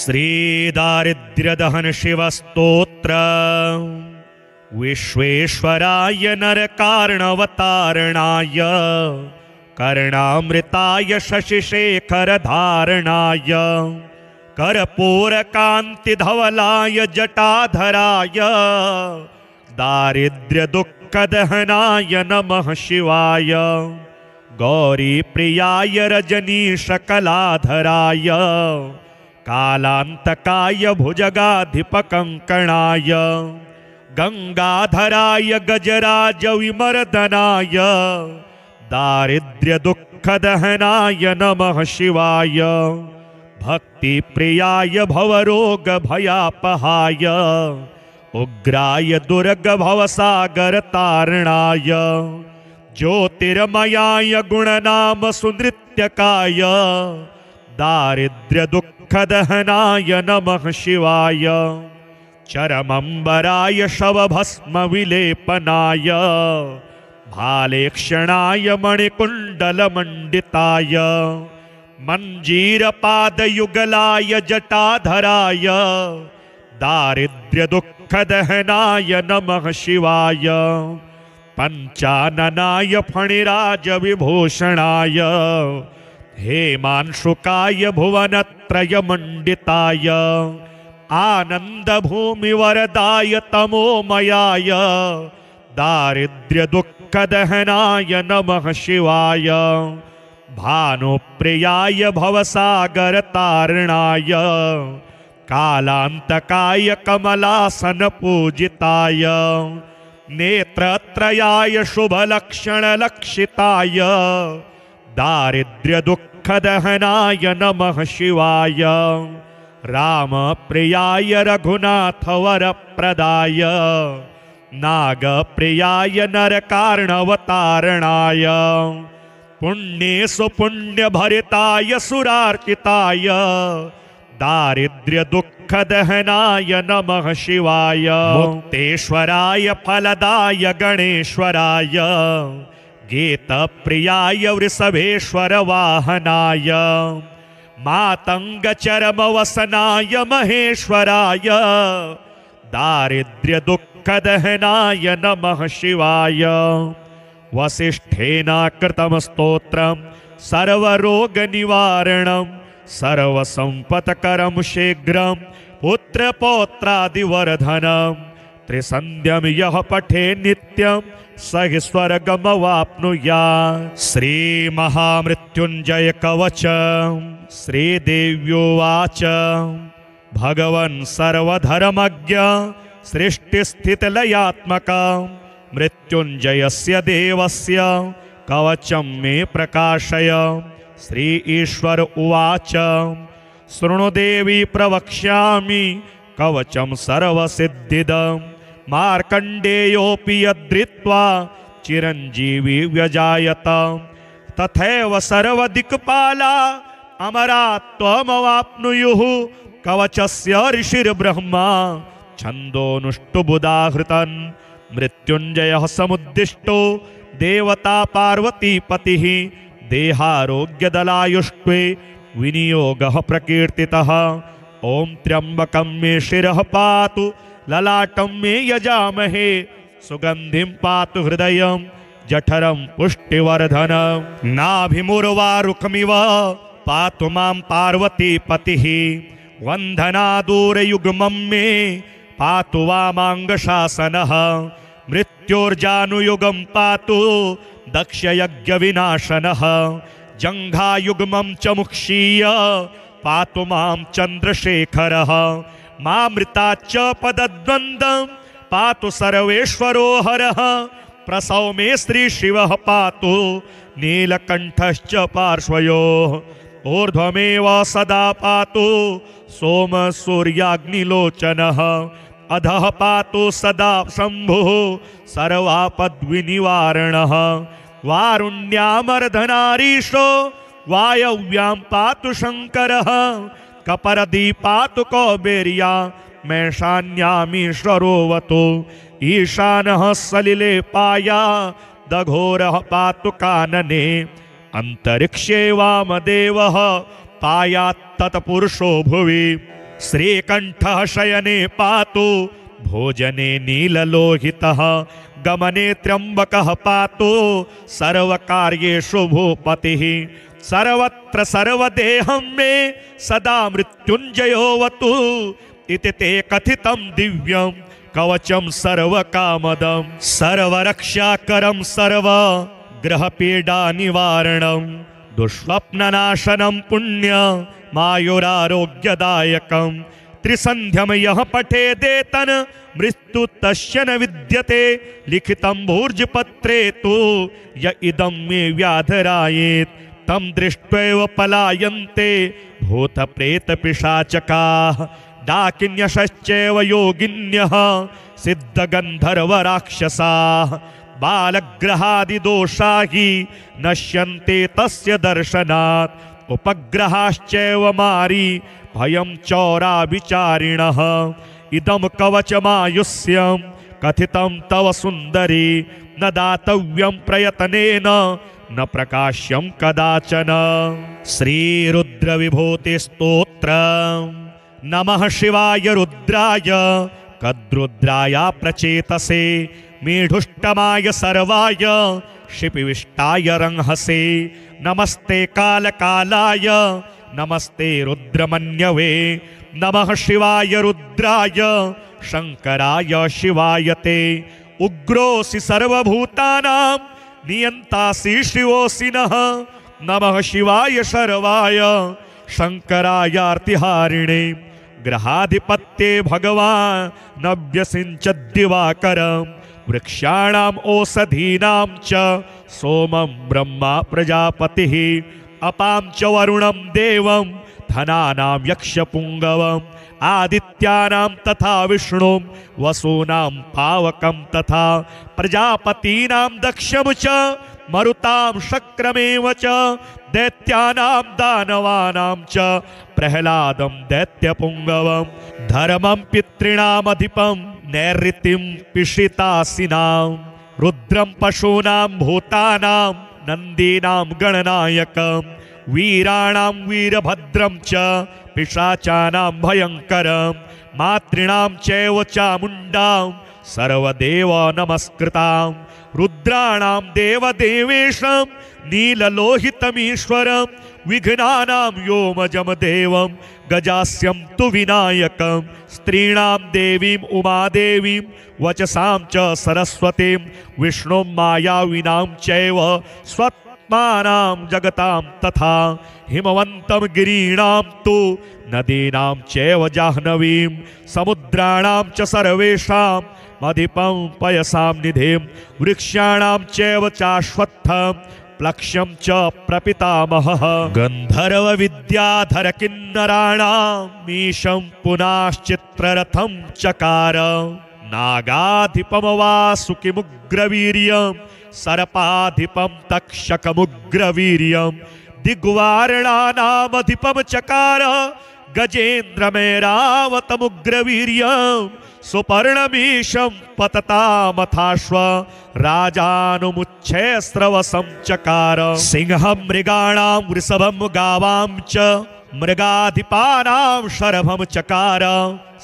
श्रीदारिद्र्यदहन शिवस्तोत्र विश्वेश्वराय नरकार्णवतारणाय कर्णामृताय शशिशेखरधारणाय कर्पूरकान्तिधवलाय जटाधराय दारिद्र्यदुःखदहनाय नमः शिवाय गौरीप्रियाय रजनीशकलाधराय कालान्तकाय भुजगाधिपकङ्कणाय गंगाधराय गजराज विमर्दनाय दारिद्र्यदुःखदहनाय नमः शिवाय भक्तिप्रियाय भवरोगभयापहाय उग्राय दुर्गभवसागरतारणाय ज्योतिर्मयाय गुणनाम सुनृत्यकाय दारिद्र्यदुःखदहनाय नमः शिवाय चरमंबराय शवभस्मविलेपनाय भालेक्षणाय मणिकुण्डलमण्डिताय मञ्जीरपादयुगलाय जटाधराय दारिद्र्यदुःखदहनाय नमः शिवाय पंचाननाय फणिराजविभूषणाय हेमांशुकाय भुवनत्रयमण्डिताय आनन्दभूमिवरदाय तमोमयाय दारिद्र्यदुःखदहनाय नमः शिवाय भानुप्रियाय भवसागरतारणाय कालान्तकाय कमलासनपूजिताय नेत्रत्रयाय शुभलक्षणलक्षिताय दारिद्र्यदुःखदहनाय नमः शिवाय रामप्रियाय रघुनाथवरप्रदाय नागप्रियाय नरकार्णवतारणाय पुण्येषु पुण्यभरिताय सुरार्चिताय दारिद्र्यदुःखदहनाय नमः शिवाय मुक्तेश्वराय फलदाय गणेश्वराय गीतप्रियाय वृषभेश्वर वाहनाय मातंगचरमवसनाय महेश्वराय दारिद्र्यदुःखदहनाय नमः शिवाय वसिष्ठेन कृतं स्तोत्रं सर्वरोगनिवारणं सर्वसम्पत्करं शीघ्रं पुत्रपौत्रादिवर्धनं त्रिसन्ध्यं यः पठे नित्यं स हि स्वर्गमवाप्नुयात्। श्रीमहामृत्युञ्जय कवचं श्रीदेव्योवाच भगवन् सर्वधर्मज्ञ सृष्टिस्थितिलयात्मकं मृत्युञ्जयस्य देवस्य कवचं मे प्रकाशय। श्री ईश्वर उवाच शृणु देवी प्रवक्ष्यामि कवचं सर्वसिद्धिदं मार्कण्डेयोऽपि यद्धृत्वा चिरञ्जीवी व्यजायत तथैव सर्वदिक्पाला अमरा त्वमवाप्नुयुः कवचस्य ऋषिर्ब्रह्मा छन्दोनुष्टुबुधाहृतन् मृत्युञ्जयः समुद्दिष्टो देवता पार्वतीपतिः देहारोग्यदलायुष्टे विनियोगः प्रकीर्तितः। ॐ त्र्यम्बकं मे शिरः पातु ललाटं मे यजामहे सुगन्धिं पातु हृदयं जठरं पुष्टिवर्धनं नाभिमुर्वारुकमिव पातु मां पार्वतीपतिः वन्दनादूरयुग्मं मे पातु वामाङ्गशासनः मृत्योर्जानुयुगं पातु दक्षयज्ञविनाशनः जङ्घायुग्मं च मुक्षीय पातु मां चन्द्रशेखरः मामृताच्च पदद्वन्द्वं पातु सर्वेश्वरो हरः प्रसव मे श्रीशिवः पातु नीलकण्ठश्च पार्श्वयोः ऊर्ध्वमेव सदा पातु सोमसूर्याग्निलोचनः अधः पातु सदा शम्भुः सर्वापद्विनिवारणः वारुण्यामर्धनारीशो वायव्यां पातु शङ्करः कपरदी पातु कौबेर्या मैशान्यामीश्वरोऽवतु ईशानः सलिले पाया दघोरः पातु कानने अंतरिक्षे वामदेवः पायात् तत्पुरुषो भुवि श्रीकण्ठः शयने पातु भोजने नीललोहितः गमने त्र्यम्बकः पातु सर्वकार्येषु भूपतिः सर्वत्र सर्वदेहं मे सदा मृत्युञ्जयोऽवतु इति ते कथितं दिव्यं कवचं सर्वकामदं सर्वरक्षाकरं सर्वग्रहपीडानिवारणं दुःस्वप्ननाशनं पुण्यमायुरारोग्यदायकं त्रिसन्ध्यं यः पठेदेतन् मृत्यु तस्य न विद्यते लिखितं भूर्जपत्रे तु य इदं मे व्याधरायेत् तं दृष्ट्वैव पलायन्ते भूतप्रेतपिशाचकाः डाकिन्यश्चैव योगिन्यः सिद्धगन्धर्वराक्षसाः बालग्रहादिदोषा हि नश्यन्ते तस्य दर्शनात् उपग्रहाश्चैव मारी भयं चौराविचारिणः इदं कवचमायुष्यं कथितं तव सुन्दरी न दातव्यं प्रयत्नेन न प्रकाश्यं कदाचन। श्रीरुद्रविभूतिस्तोत्रम्। नमः शिवाय रुद्राय कद्रुद्राय प्रचेतसे मेढुष्टमाय सर्वाय शिपिविष्टाय रंहसे नमस्ते कालकालाय नमस्ते रुद्रमन्यवे नमः शिवाय रुद्राय शंकराय शिवाय ते उग्रोऽसि सर्वभूतानां नियन्तासि शिवोऽसि नः नमः शिवाय शर्वाय शंकरायार्तिहारिणे ग्रहाधिपत्ये भगवान् नव्यसिंचत् दिवाकरं वृक्षाणाम् ओषधीनां च सोमं ब्रह्मा प्रजापतिः अपां च वरुणं देवं धनानां यक्षपुङ्गवम् आदित्यानां तथा विष्णुं वसूनां पावकं तथा प्रजापतीनां दक्षं च मरुतां शक्रमेव च दैत्यानां दानवानां च प्रह्लादं दैत्यपुङ्गवं धर्मं पितॄणामधिपं नैऋतिं पिशितासिनां रुद्रं पशूनां भूतानां नन्दीनां गणनायकं वीराणां वीरभद्रं च पिशाचानां भयङ्करं मातॄणां चैव चामुण्डां सर्वदेव नमस्कृतां रुद्राणां देवदेवेशं नीललोहितमीश्वरं विघ्नानां व्योमजं देवं गजास्यं तु विनायकं स्त्रीणां देवीं उमादेवीं वचसां च सरस्वतीं विष्णुं मायाविनां चैव स्वत्मानां जगतां तथा हिमवन्तं गिरीणां तु नदीनां चैव जाह्नवीं समुद्राणां च सर्वेषां मधिपं पयसां निधिं वृक्षाणां चैव चाश्वत्थं प्लक्ष्यं च प्रपितामहः गन्धर्वविद्याधर किन्नराणां मीशं पुनश्चित्ररथं चकार नागाधिपं वासुकिमुग्रवीर्यं सर्पाधिपं तक्षकमुग्रवीर्यं दिग्वारणानामधिपं चकार गजेन्द्रमेरावतमुग्रवीर्यं सुपर्णमीशं पततामथाश्व राजानुमुच्छ्रवसं चकार सिंहं मृगाणां वृषभं गावां च मृगाधिपानां शरभं चकार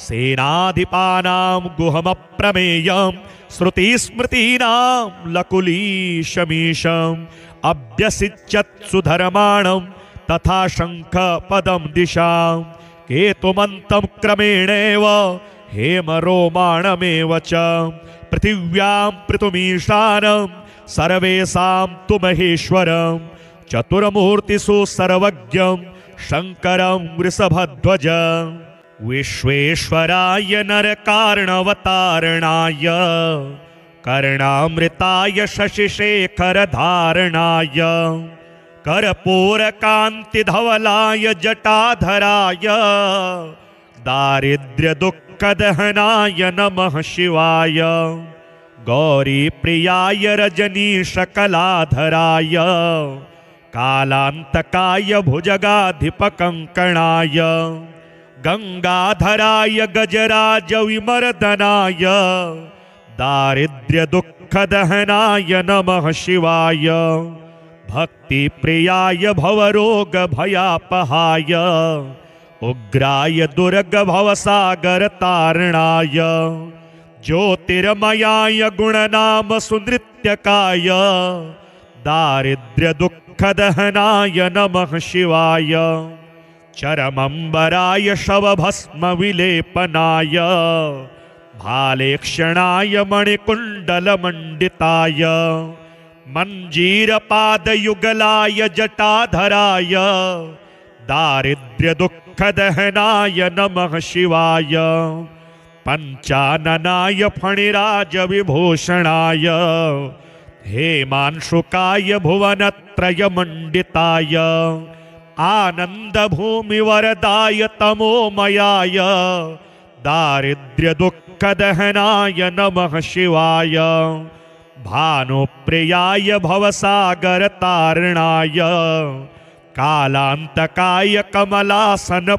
सेनाधिपानां गुहमप्रमेयं श्रुतिस्मृतीनां लकुलीशमीशम् अभ्यसिच्यत् सुधर्माणं तथा शङ्खपदं दिशां केतुमन्तं क्रमेणैव हेमरोमाणमेव च पृथिव्यां पृथुमीशानं सर्वेषां तु महेश्वरं चतुर्मूर्तिषु सर्वज्ञं शङ्करं वृषभध्वज विश्वेश्वराय नरकार्णवतारणाय कर्णामृताय शशिशेखरधारणाय कर्पूरकान्तिधवलाय जटाधराय दारिद्र्यदुःखदहनाय नमः शिवाय गौरीप्रियाय रजनीशकलाधराय कालान्तकाय भुजगाधिपकङ्कणाय गंगाधराय गजराज विमर्दनाय दारिद्र्यदुःखदहनाय नमः शिवाय भक्तिप्रियाय भवरोगभयापहाय उग्राय दुर्गभवसागरतारणाय ज्योतिर्मयाय गुणनाम सुनृत्यकाय दारिद्र्यदुःखदहनाय नमः शिवाय चरमंबराय शवभस्मविलेपनाय भालेक्षणाय मणिकुण्डलमण्डिताय मञ्जीरपादयुगलाय जटाधराय दारिद्र्यदुःखदहनाय नमः शिवाय पंचाननाय फणिराजविभूषणाय हेमांशुकाय भुवनत्रयमण्डिताय आनन्दभूमिवरदाय तमोमयाय दारिद्र्यदुःखदहनाय नमः शिवाय भानुप्रियाय भवसागरतारणाय कालान्तकाय कमलासनपूजिताय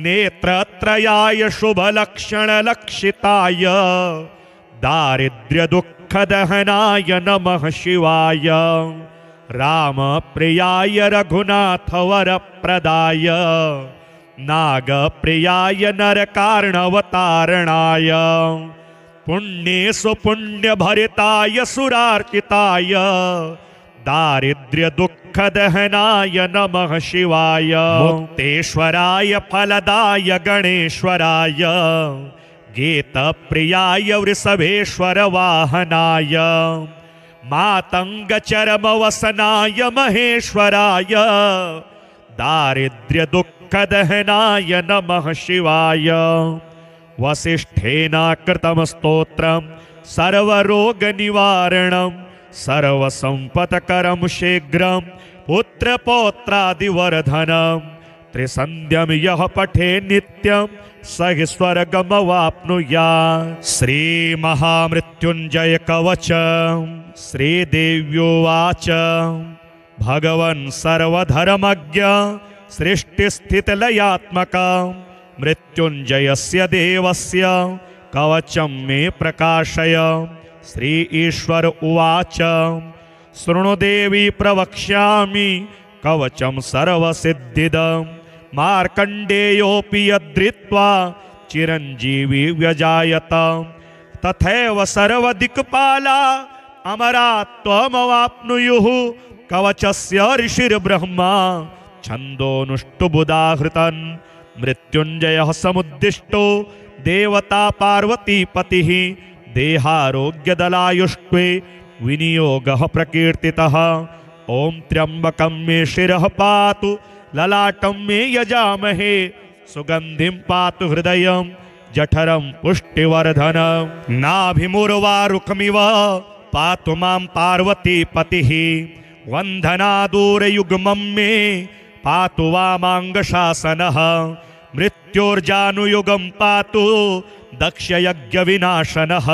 नेत्रत्रयाय शुभलक्षणलक्षिताय दारिद्र्यदुःखदहनाय नमः शिवाय रामप्रियाय रघुनाथवरप्रदाय नागप्रियाय नरकार्णवतारणाय पुण्येषु पुण्यभरिताय सुरार्चिताय दारिद्र्यदुःखदहनाय नमः शिवाय मुक्तेश्वराय फलदाय गणेश्वराय गीतप्रियाय वृषभेश्वर वाहनाय मातंगचरमवसनाय महेश्वराय दारिद्र्यदुःखदहनाय नमः शिवाय वसिष्ठेन कृतं स्तोत्रं सर्वरोगनिवारणं सर्वसम्पत्करं शीघ्रं पुत्रपौत्रादिवर्धनं त्रिसन्ध्यं यः पठे नित्यं स हि स्वर्गमवाप्नुयात्। श्रीमहामृत्युञ्जय कवचं श्रीदेव्योवाच भगवन् सर्वधर्मज्ञ सृष्टिस्थितिलयात्मकं मृत्युञ्जयस्य देवस्य कवचं मे प्रकाशय। श्री ईश्वर उवाच शृणु देवी प्रवक्ष्यामि कवचं सर्वसिद्धिदं मार्कण्डेयोऽपि यद्धृत्वा चिरञ्जीवी व्यजायत तथैव सर्वदिक्पाला अमरात्वमवाप्नुयुः कवचस्य ऋषिर्ब्रह्मा छन्दोनुष्टुबुधाहृतन् मृत्युञ्जयः समुद्दिष्टो देवता पार्वतीपतिः देहारोग्यदलायुष्टे विनियोगः प्रकीर्तितः। ॐ त्र्यम्बकं मे शिरः पातु ललाटं मे यजामहे सुगन्धिं पातु हृदयं जठरं पुष्टिवर्धनं नाभिमुर्वारुकमिव पातु मां पार्वतीपतिः वन्दनादूरयुग्मं मे पातु वामाङ्गशासनः मृत्योर्जानुयुगं पातु दक्षयज्ञविनाशनः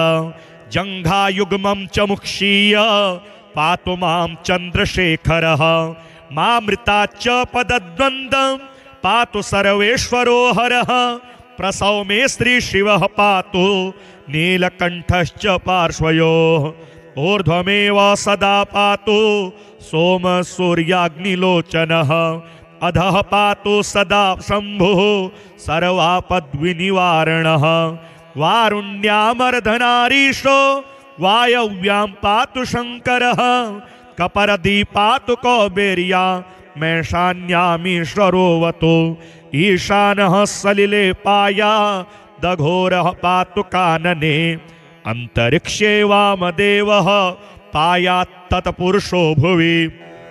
जङ्घायुग्मं च मुक्षीय पातु मां चन्द्रशेखरः मामृताच्च पदद्वन्द्वं पातु सर्वेश्वरो हरः प्रसव मे श्रीशिवः पातु नीलकण्ठश्च पार्श्वयोः ऊर्ध्वमेव सदा पातु सोमसूर्याग्निलोचनः अधः पातु सदा शम्भुः सर्वापद्विनिवारणः वारुण्यामर्धनारीशो वायव्यां पातु शङ्करः कपरदी पातु कौबेर्या मैशान्यामीश्वरोऽवतु ईशानः सलिले पाया दघोरः पातु कानने अंतरिक्षे वामदेवः पायात्तत्पुरुषो भुवि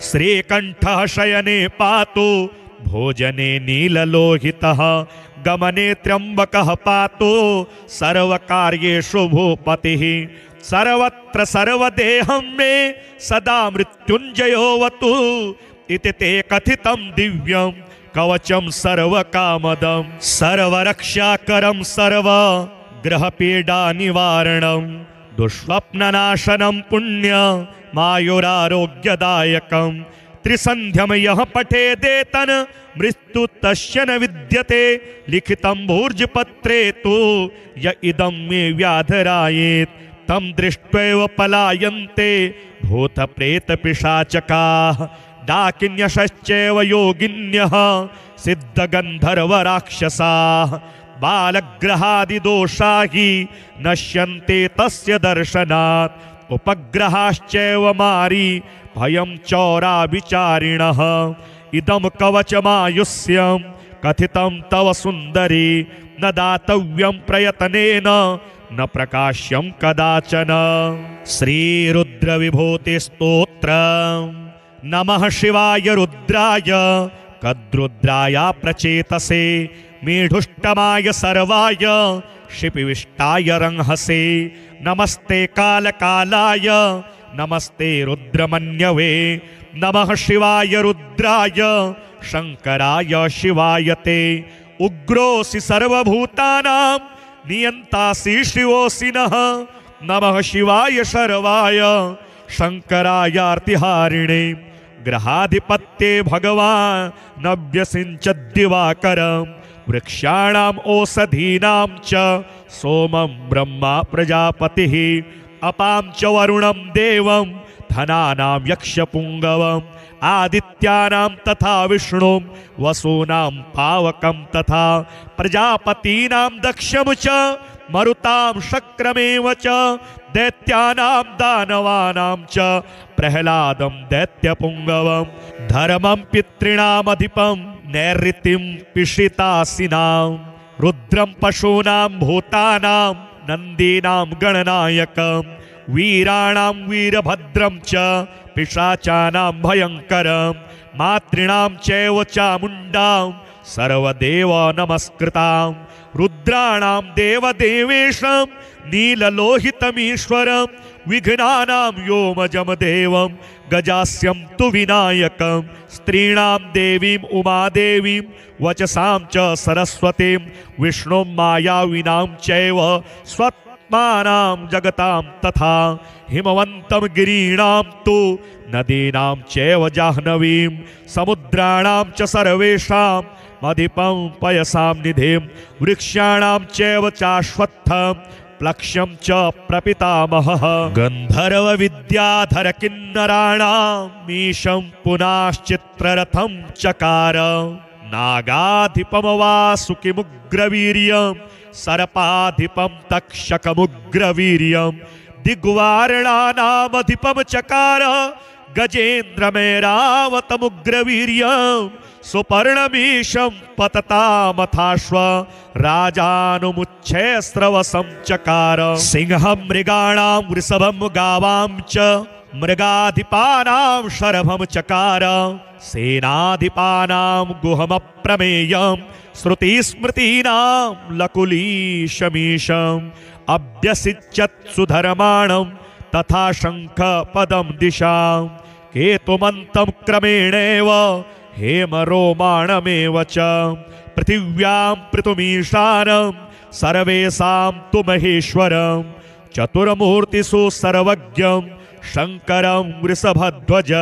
श्रीकण्ठः शयने पातु भोजने नीललोहितः गमने त्र्यम्बकः पातु सर्वकार्येषु भूपतिः सर्वत्र सर्वदेहं मे सदा मृत्युञ्जयोऽवतु इति ते कथितं दिव्यं कवचं सर्वकामदं सर्वरक्षाकरं सर्वग्रहपीडानिवारणं दुःस्वप्ननाशनं पुण्यमायुरारोग्यदायकं त्रिसन्ध्यं यः पठेदेतन् मृत्यु तस्य न विद्यते लिखितं भूर्जपत्रे तु य इदं मे व्याधरायेत् तं दृष्ट्वैव पलायन्ते भूतप्रेतपिशाचकाः डाकिन्यश्चैव योगिन्यः सिद्धगन्धर्वराक्षसाः बालग्रहादिदोषा हि नश्यन्ते तस्य दर्शनात् उपग्रहाश्चैव मारी भयं चौराविचारिणः इदं कवचमायुष्यं कथितं तव सुन्दरी न दातव्यं प्रयत्नेन न प्रकाश्यं कदाचन। श्रीरुद्रविभूतिस्तोत्र। नमः शिवाय रुद्राय कद्रुद्राय प्रचेतसे मीढुष्टमाय सर्वाय शिपिविष्टाय रंहसे नमस्ते कालकालाय नमस्ते रुद्रमन्यवे नमः शिवाय रुद्राय शंकराय शिवाय ते उग्रोऽसि सर्वभूतानां नियन्तासि शिवोऽसि नः नमः शिवाय शर्वाय शंकरायार्तिहारिणे ग्रहाधिपत्ये भगवान् नव्यसिञ्चद्दिवाकरं वृक्षाणाम् ओषधीनां च सोमं ब्रह्मा प्रजापतिः अपां च वरुणं देवं धनानां यक्षपुङ्गवम् आदित्यानां तथा विष्णुं वसूनां पावकं तथा प्रजापतीनां दक्षं च मरुतां शक्रमेव च दैत्यानां दानवानां च प्रह्लादं दैत्यपुङ्गवं धर्मं पितॄणामधिपं नैऋतिं पिशितासिनां रुद्रं पशूनां भूतानां नन्दीनां गणनायकं वीराणां वीरभद्रं च पिशाचानां भयङ्करं मातॄणां चैव चामुण्डां सर्वदेव नमस्कृतां रुद्राणां देवदेवेशं नीललोहितमीश्वरं विघ्नानां योमजं देवं गजास्यं तु विनायकं स्त्रीणां देवीं उमादेवीं वचसां च सरस्वतीं विष्णुं मायाविनां चैव स्वत्मानां जगतां तथा हिमवन्तं गिरीणां तु नदीनां चैव जाह्नवीं समुद्राणां च सर्वेषां मधिपं पयसां निधिं वृक्षाणां चैव चाश्वत्थं प्लक्ष्यं च प्रपितामहः गन्धर्वविद्याधर किन्नराणां मीशं पुनश्चित्ररथं चकार नागाधिपं वासुकिमुग्रवीर्यं सर्पाधिपं तक्षकमुग्रवीर्यं दिग्वारणानामधिपं चकार गजेन्द्रमेरावतमुग्रवीर्यं सुपर्णमीशं पततामथाश्व राजानुमुच्छ्रवसं चकार सिंहं मृगाणां वृषभं गावां च मृगाधिपानां शरभं चकार सेनाधिपानां गुहमप्रमेयं श्रुतिस्मृतीनां लकुलीशमीशम् अभ्यसिच्यत् सुधर्माणं तथा शङ्खपदं दिशां केतुमन्तं क्रमेणैव हेमरोमाणमेव च पृथिव्यां पृथुमीशानं सर्वेषां तु महेश्वरं चतुर्मूर्तिषु सर्वज्ञं शङ्करं वृषभध्वज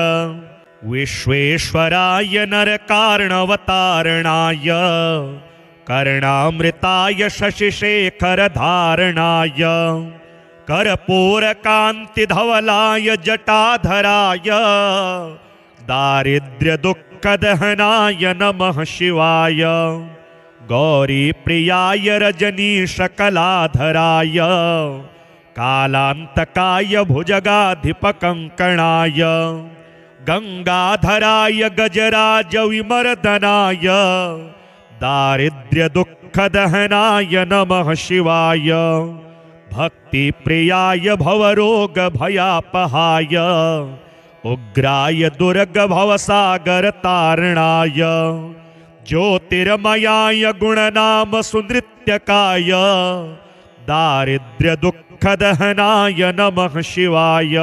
विश्वेश्वराय नरकार्णवतारणाय कर्णामृताय शशिशेखरधारणाय कर्पूरकान्तिधवलाय जटाधराय दारिद्र्यदुःखदहनाय नमः शिवाय गौरीप्रियाय रजनीशकलाधराय कालान्तकाय भुजगाधिपकङ्कणाय गंगाधराय गजराज विमर्दनाय दारिद्र्यदुःखदहनाय नमः शिवाय भक्तिप्रियाय भवरोगभयापहाय उग्राय दुर्गभवसागरतारणाय ज्योतिर्मयाय गुणनाम सुनृत्यकाय दारिद्र्यदुःखदहनाय नमः शिवाय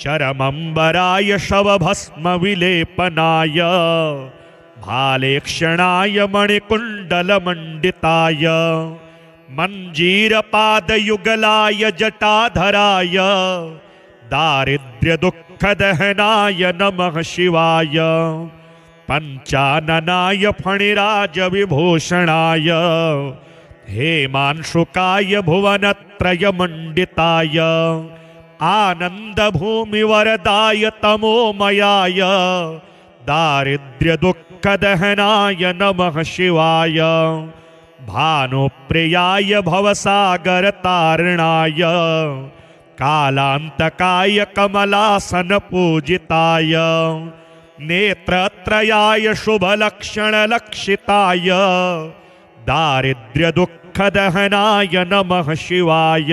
चरमंबराय शवभस्मविलेपनाय भालेक्षणाय मणिकुण्डलमण्डिताय मञ्जीरपादयुगलाय जटाधराय दारिद्र्यदुःखदहनाय नमः शिवाय पञ्चाननाय फणिराजविभूषणाय हेमांशुकाय भुवनत्रयमण्डिताय आनन्दभूमिवरदाय तमोमयाय दारिद्र्यदुःखदहनाय नमः शिवाय भानुप्रियाय भवसागरतारणाय कालान्तकाय कमलासनपूजिताय नेत्रत्रयाय शुभलक्षणलक्षिताय दारिद्र्यदुःखदहनाय नमः शिवाय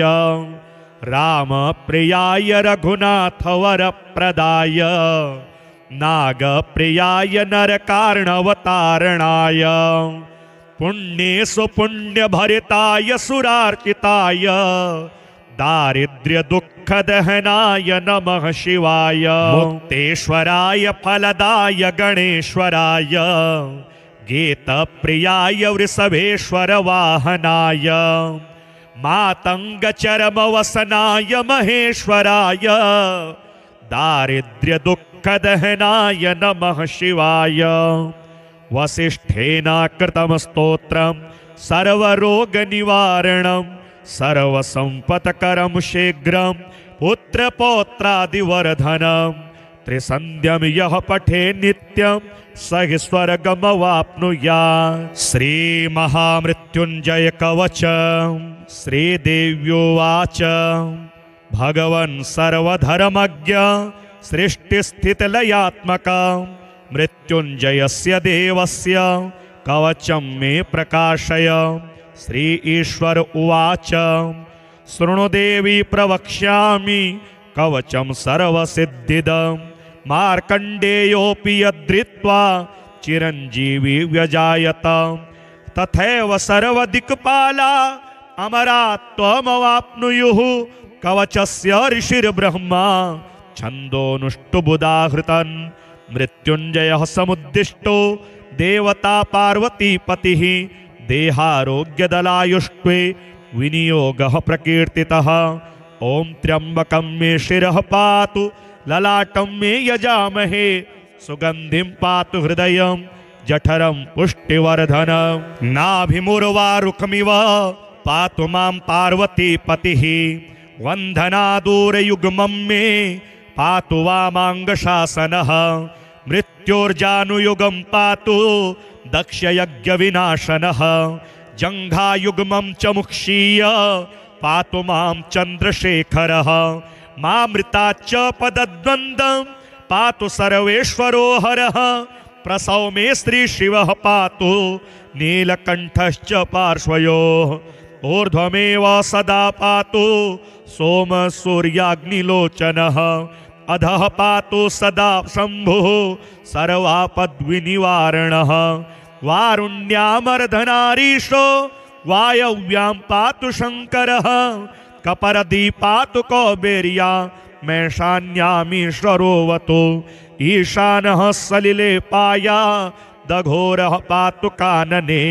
रामप्रियाय रघुनाथवरप्रदाय नागप्रियाय नरकार्णवतारणाय पुण्येषु पुण्यभरिताय सुरार्चिताय दारिद्र्यदुःखदहनाय नमः शिवाय मुक्तेश्वराय फलदाय गणेश्वराय गीतप्रियाय वृषभेश्वर वाहनाय मातङ्गचरमवसनाय महेश्वराय दारिद्र्यदुःखदहनाय नमः शिवाय वसिष्ठेन कृतं स्तोत्रं सर्वरोगनिवारणं सर्वसम्पत्करं शीघ्रं पुत्रपौत्रादिवर्धनं त्रिसन्ध्यं यः पठे नित्यं स हि स्वर्गमवाप्नुयात्। श्रीमहामृत्युञ्जय कवच श्रीदेव्योवाच भगवन् सर्वधर्मज्ञ सृष्टिस्थितिलयात्मक मृत्युञ्जयस्य देवस्य कवचं मे प्रकाशय। श्री ईश्वर उवाच शृणु देवी प्रवक्ष्यामि कवचं सर्वसिद्धिदं मार्कण्डेयोऽपि यद्धृत्वा चिरञ्जीवी व्यजायत तथैव सर्वदिक्पाला अमरात्वमवाप्नुयुः कवचस्य ऋषिर्ब्रह्मा छन्दोनुष्टुबुधाहृतन् मृत्युञ्जयः समुद्दिष्टो देवता पार्वतीपतिः देहारोग्यदलायुष्टे विनियोगः प्रकीर्तितः। ॐ त्र्यम्बकं मे शिरः पातु ललाटं मे यजामहे सुगन्धिं पातु हृदयं जठरं पुष्टिवर्धनं नाभिमुर्वारुकमिव पातु मां पार्वतीपतिः वन्दनादूरयुग्मं मे पातु वामाङ्गशासनः मृत्योर्जानुयुगं पातु दक्षयज्ञविनाशनः जङ्घायुग्मं च मुक्षीय पातु मां चन्द्रशेखरः मामृताच्च पदद्वन्द्वं पातु सर्वेश्वरो हरः प्रसौ मे श्रीशिवः पातु नीलकण्ठश्च पार्श्वयोः ऊर्ध्वमेव सदा पातु सोमसूर्याग्निलोचनः अधः पातु सदा शम्भुः सर्वापद्विनिवारणः वारुण्यामर्धनारीशो वायव्यां पातु शङ्करः कपरदी पातु कौबेर्या मैशान्यामीश्वरोऽवतु ईशानः सलिले पाया दघोरः पातु कानने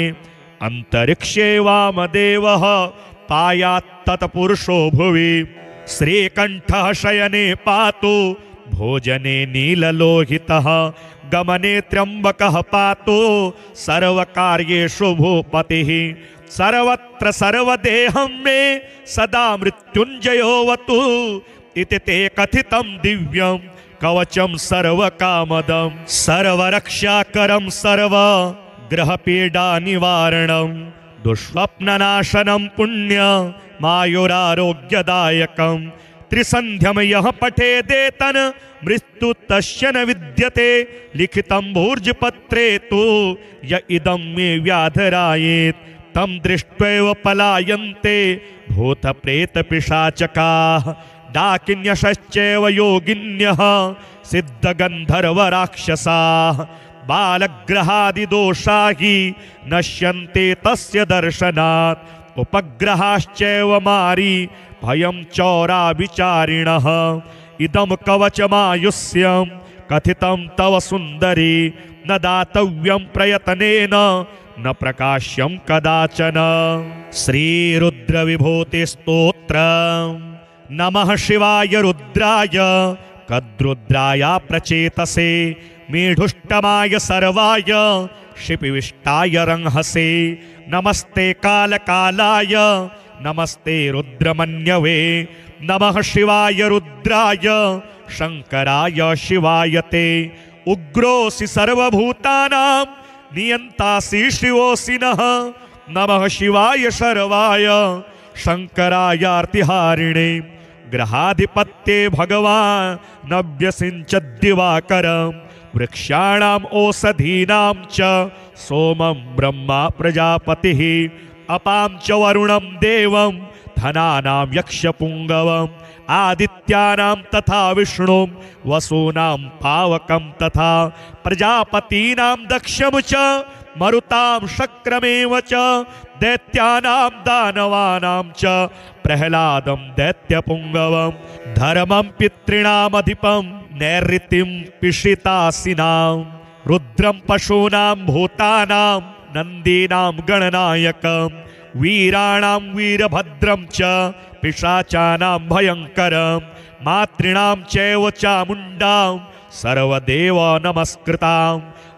अंतरिक्षे वामदेवः पायात्तत्पुरुषो भुवि श्रीकण्ठः शयने पातु भोजने नीललोहितः गमने त्र्यम्बकः पातु सर्वकार्येषु भूपतिः सर्वत्र सर्वदेहं मे सदा मृत्युञ्जयोऽवतु इति ते कथितं दिव्यं कवचं सर्वकामदं सर्वरक्षाकरं सर्वग्रहपीडानिवारणं दुःस्वप्ननाशनं पुण्यमायुरारोग्यदायकं त्रिसन्ध्यं यः पठेदेतन् मृत्यु तस्य न विद्यते लिखितं भूर्जपत्रे तु य इदं मे व्याधरायेत् तं दृष्ट्वैव पलायन्ते भूतप्रेतपिशाचकाः डाकिन्यश्चैव योगिन्यः सिद्धगन्धर्वराक्षसाः बालग्रहादिदोषा हि नश्यन्ते तस्य दर्शनात् उपग्रहाश्चैव मारी भयं चौराविचारिणः इदं कवचमायुष्यं कथितं तव सुन्दरी न दातव्यं प्रयत्नेन न प्रकाश्यं कदाचन। श्रीरुद्रविभूतिस्तोत्रम् नमः शिवाय रुद्राय कद्रुद्राय प्रचेतसे मीढुष्टमाय सर्वाय शिपिविष्टाय रंहसे नमस्ते कालकालाय नमस्ते रुद्रमन्यवे नमः शिवाय रुद्राय शंकराय शिवाय ते उग्रोऽसि सर्वभूतानां नियंतासि शिवोऽसि नः नमः शिवाय शर्वाय शंकरायार्तिहारिणे ग्रहाधिपत्ये भगवान् नव्यसिंचद्दिवाकरं वृक्षाणाम् ओषधीनां च सोमं ब्रह्मा प्रजापतिः अपां च वरुणं देवं धनानां यक्षपुङ्गवम् आदित्यानां तथा विष्णुं वसूनां पावकं तथा प्रजापतीनां दक्षं च मरुतां शक्रमेव च दैत्यानां दानवानां च प्रह्लादं दैत्यपुङ्गवं धर्मं पितॄणामधिपं नैऋतिं पिशितासिनां रुद्रं पशूनां भूतानां नन्दीनां गणनायकं वीराणां वीरभद्रं च पिशाचानां भयङ्करं मातॄणां चैव चामुण्डां सर्वदेव नमस्कृतां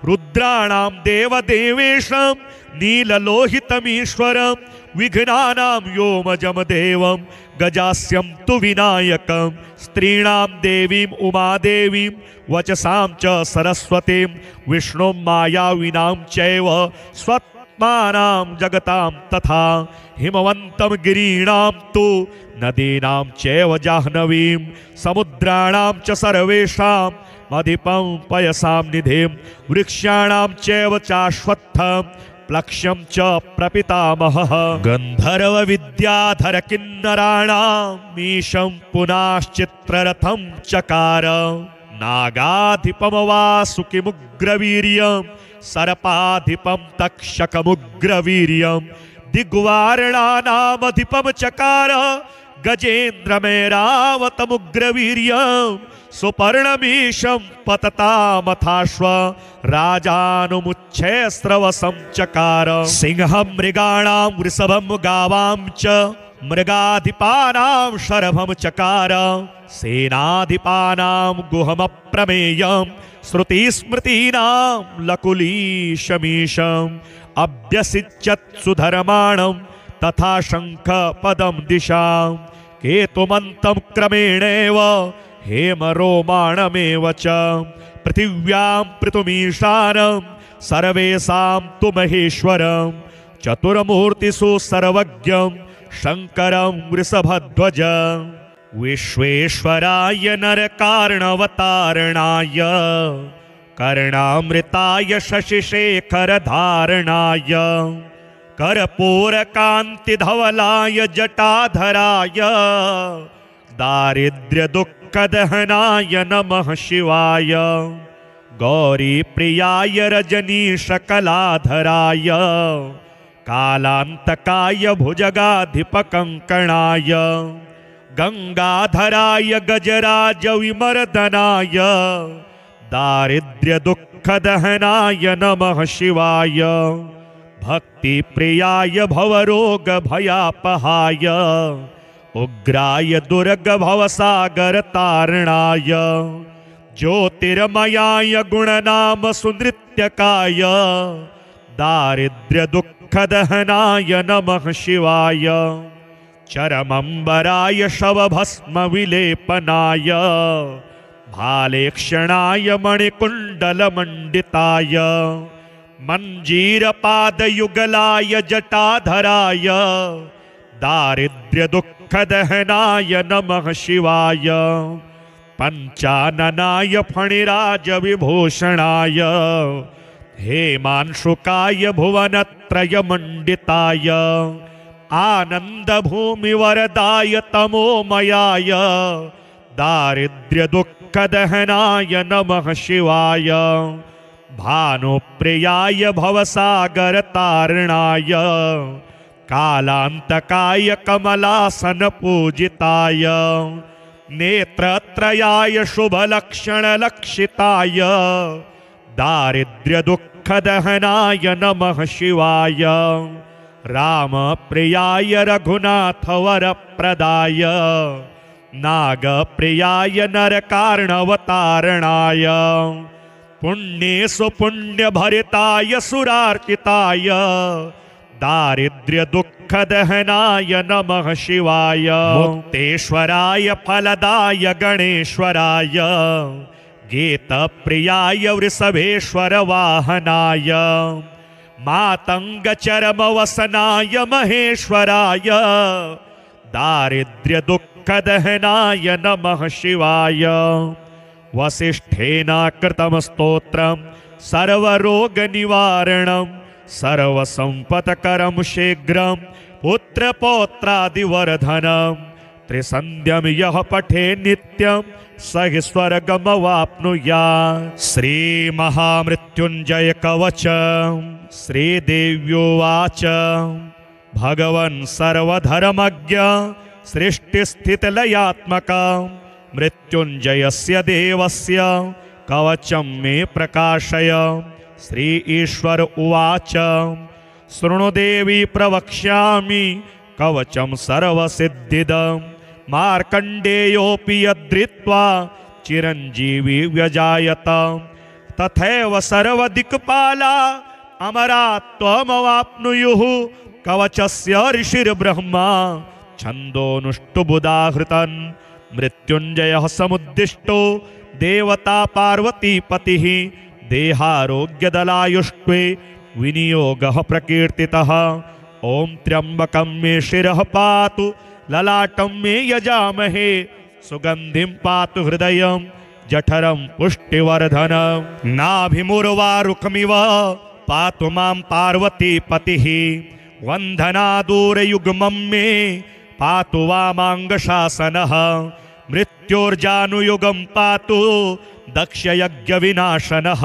रुद्राणां देवदेवेशं नीललोहितमीश्वरं विघ्नानां योमजं देवं गजास्यं तु विनायकं स्त्रीणां देवीं उमादेवीं वचसां च सरस्वतीं विष्णुं मायाविनां चैव स्वत्मानां जगतां तथा हिमवन्तं गिरीणां तु नदीनां चैव जाह्नवीं समुद्राणां च सर्वेषां अधिपं पयसां निधिं वृक्षाणां चैव चाश्वत्थं प्लक्ष्यं च प्रपितामहः गन्धर्व विद्याधर किन्नराणां मीशं पुनश्चित्ररथं चकार नागाधिपं वासुकिमुग्रवीर्यं सर्पाधिपं तक्षकमुग्रवीर्यं दिग्वारणानामधिपं चकार गजेन्द्रमेरावतमुग्रवीर्यं सुपर्णमीशं पततामथाश्व राजानुमुच्छ्रवसं चकार सिंहं मृगाणां वृषभं गावां च मृगाधिपानां शरभं चकार सेनाधिपानां गुहमप्रमेयं श्रुतिस्मृतीनां लकुलीशमीशम् अभ्यसिच्यत् सुधर्माणं तथा शङ्खपदं दिशां केतुमन्तं क्रमेणैव हेमरोमाणमेव च पृथिव्यां पृथुमीशानं सर्वेषां तु महेश्वरं चतुर्मूर्तिषु सर्वज्ञं शङ्करं वृषभध्वज विश्वेश्वराय नरकार्णवतारणाय कर्णामृताय शशिशेखरधारणाय कर्पूरकान्तिधवलाय जटाधराय दारिद्र्यदुःखदहनाय नमः शिवाय गौरीप्रियाय रजनीशकलाधराय कालान्तकाय भुजगाधिपकङ्कणाय गंगाधराय गजराज विमर्दनाय दारिद्र्यदुःखदहनाय नमः शिवाय भक्तिप्रियाय भवरोगभयापहाय उग्राय दुर्गभवसागरतारणाय ज्योतिर्मयाय गुणनाम सुनृत्यकाय दारिद्र्यदुःखदहनाय नमः शिवाय चरमंबराय शवभस्मविलेपनाय भालेक्षणाय मणिकुण्डलमण्डिताय मञ्जीरपादयुगलाय जटाधराय दारिद्र्यदुःखदहनाय नमः शिवाय पञ्चाननाय फणिराजविभूषणाय हेमांशुकाय भुवनत्रयमण्डिताय आनन्दभूमिवरदाय तमोमयाय दारिद्र्यदुःखदहनाय नमः शिवाय भानुप्रियाय भवसागरतारणाय कालान्तकाय कमलासनपूजिताय नेत्रत्रयाय शुभलक्षणलक्षिताय दारिद्र्यदुःखदहनाय नमः शिवाय रामप्रियाय रघुनाथवरप्रदाय नागप्रियाय नरकार्णवतारणाय पुण्येषु पुण्यभरिताय सुरार्चिताय दारिद्र्यदुःखदहनाय नमः शिवाय मुक्तेश्वराय फलदाय गणेश्वराय गीतप्रियाय वृषभेश्वर वाहनाय मातंगचरमवसनाय महेश्वराय दारिद्र्यदुःखदहनाय नमः शिवाय वसिष्ठेन कृतं स्तोत्रं सर्वरोगनिवारणं सर्वसम्पत्करं शीघ्रं पुत्रपौत्रादिवर्धनं त्रिसन्ध्यं यः पठे नित्यं स हि स्वर्गमवाप्नुयात्। श्रीमहामृत्युञ्जय कवच श्रीदेव्योवाच भगवन् सर्वधर्मज्ञ सृष्टिस्थितिलयात्मक मृत्युञ्जयस्य देवस्य कवचं मे प्रकाशय। श्री ईश्वर उवाच शृणु देवी प्रवक्ष्यामि कवचं सर्वसिद्धिदं मार्कण्डेयोऽपि यद्धृत्वा चिरञ्जीवी व्यजायत तथैव सर्वदिक्पाला अमरात्वमवाप्नुयुः कवचस्य ऋषिर्ब्रह्मा छन्दोनुष्टुबुधाहृतन् मृत्युञ्जयः समुद्दिष्टो देवता पार्वतीपतिः देहारोग्यदलायुष्टे विनियोगः प्रकीर्तितः। ॐ त्र्यम्बकं मे शिरः पातु ललाटं मे यजामहे सुगन्धिं पातु हृदयं जठरं पुष्टिवर्धनं नाभिमुर्वारुकमिव पातु मां पार्वतीपतिः वन्दनादूरयुग्मं मे पातु वामाङ्गशासनः मृत्योर्जानुयुगं पातु दक्षयज्ञविनाशनः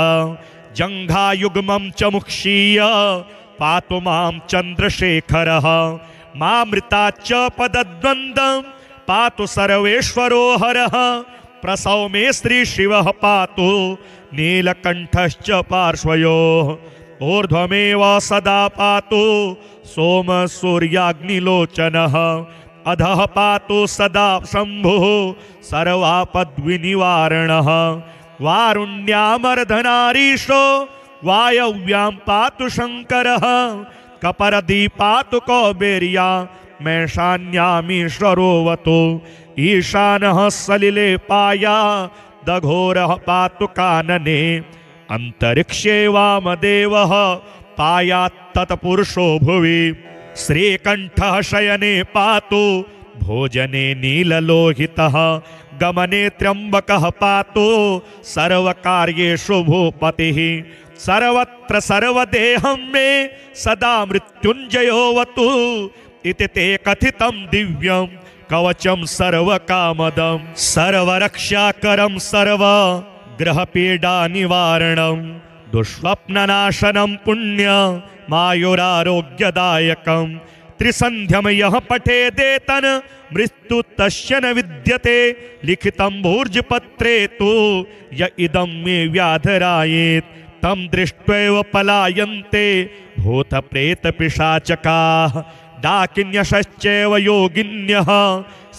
जङ्घायुग्मं च मुक्षीय पातु मां चन्द्रशेखरः मामृताच्च पदद्वन्द्वं पातु सर्वेश्वरो हरः प्रसव मे श्रीशिवः पातु नीलकण्ठश्च पार्श्वयोः ऊर्ध्वमेव सदा पातु सोमसूर्याग्निलोचनः अधः पातु सदा शम्भुः सर्वापद्विनिवारणः वारुण्यामर्धनारीशो वायव्यां पातु शङ्करः कपरदी पातु कौबेर्या मैशान्यामीश्वरोऽवतु ईशानः सलिले पाया दघोरः पातु कानने अंतरिक्षे वामदेवः पायात्तत्पुरुषो भुवि श्रीकण्ठः शयने पातु भोजने नीललोहितः गमने त्र्यम्बकः पातु सर्वकार्येषु भूपतिः सर्वत्र सर्वदेहं मे सदा मृत्युञ्जयोऽवतु इति ते कथितं दिव्यं कवचं सर्वकामदं सर्वरक्षाकरं सर्वग्रहपीडानिवारणं दुःस्वप्ननाशनं पुण्यमायुरारोग्यदायकं त्रिसन्ध्यं यः पठेदेतन् मृत्यु तस्य न विद्यते लिखितं भूर्जपत्रे तु य इदं मे व्याधरायेत् तं दृष्ट्वैव पलायन्ते भूतप्रेतपिशाचकाः डाकिन्यश्चैव योगिन्यः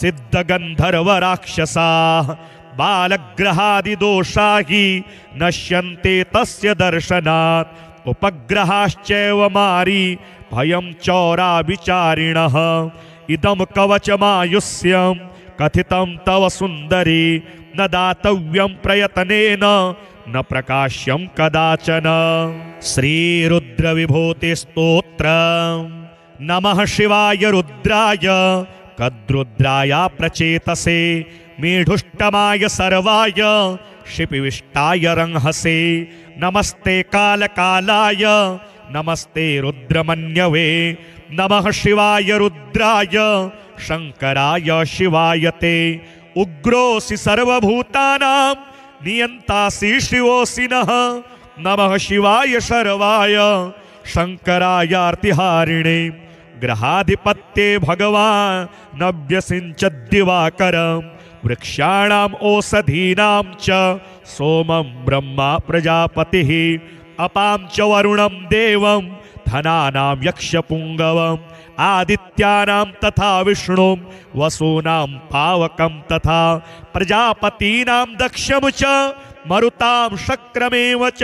सिद्धगन्धर्वराक्षसाः बालग्रहादिदोषा हि नश्यन्ते तस्य दर्शनात् उपग्रहाश्चैव मारी भयं चौराविचारिणः इदं कवचमायुष्यं कथितं तव सुन्दरी न दातव्यं प्रयत्नेन न प्रकाश्यं कदाचन। श्रीरुद्रविभूतिस्तोत्रम् नमः शिवाय रुद्राय कद्रुद्राय प्रचेतसे मेढुष्टमाय सर्वाय शिपिविष्टाय रंहसे नमस्ते कालकालाय नमस्ते रुद्रमन्यवे नमः शिवाय रुद्राय शंकराय शिवाय ते उग्रोऽसि सर्वभूतानां नियन्तासि शिवोऽसि नः नमः शिवाय शर्वाय शंकरायार्तिहारिणे ग्रहाधिपत्ये भगवान् नव्यसिञ्चद्दिवाकरम् वृक्षाणाम् ओषधीनां च सोमं ब्रह्मा प्रजापतिः अपां च वरुणं देवं धनानां यक्षपुङ्गवम् आदित्यानां तथा विष्णुं वसूनां पावकं तथा प्रजापतीनां दक्षं च मरुतां शक्रमेव च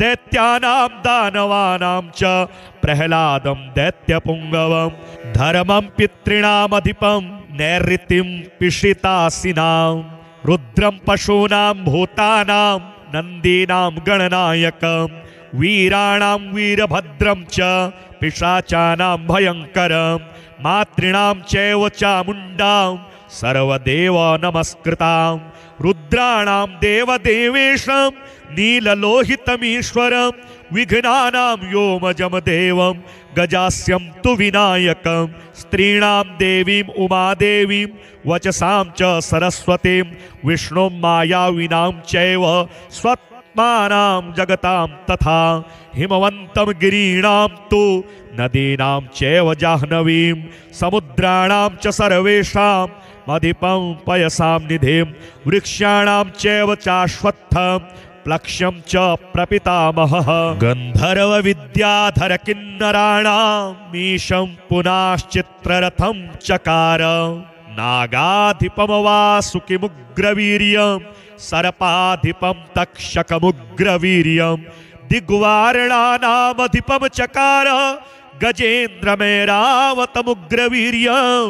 दैत्यानां दानवानां च प्रह्लादं दैत्यपुङ्गवं धर्मं पितॄणामधिपं नैऋतिं पिशितासिनां रुद्रं पशूनां भूतानां नन्दीनां गणनायकं वीराणां वीरभद्रं च पिशाचानां भयङ्करं मातॄणां चैव चामुण्डां सर्वदेव नमस्कृतां रुद्राणां देवदेवेशं नीललोहितमीश्वरं विघ्नानां योमजं देवं गजास्यं तु विनायकं स्त्रीणां देवीम् उमादेवीं वचसां च सरस्वतीं विष्णुं मायाविनां चैव स्वत्मानां जगतां तथा हिमवन्तं गिरीणां तु नदीनां चैव जाह्नवीं समुद्राणां च सर्वेषां मधिपं पयसां निधिं वृक्षाणां चैव चाश्वत्थं प्लक्ष्यं च प्रपितामहः गन्धर्व विद्याधर किन्नराणां मीशं पुनश्चित्ररथं चकार नागाधिपं वासुकिमुग्रवीर्यं सर्पाधिपं तक्षकमुग्रवीर्यं दिग्वारणानामधिपं चकार गजेन्द्रमेरावतमुग्रवीर्यं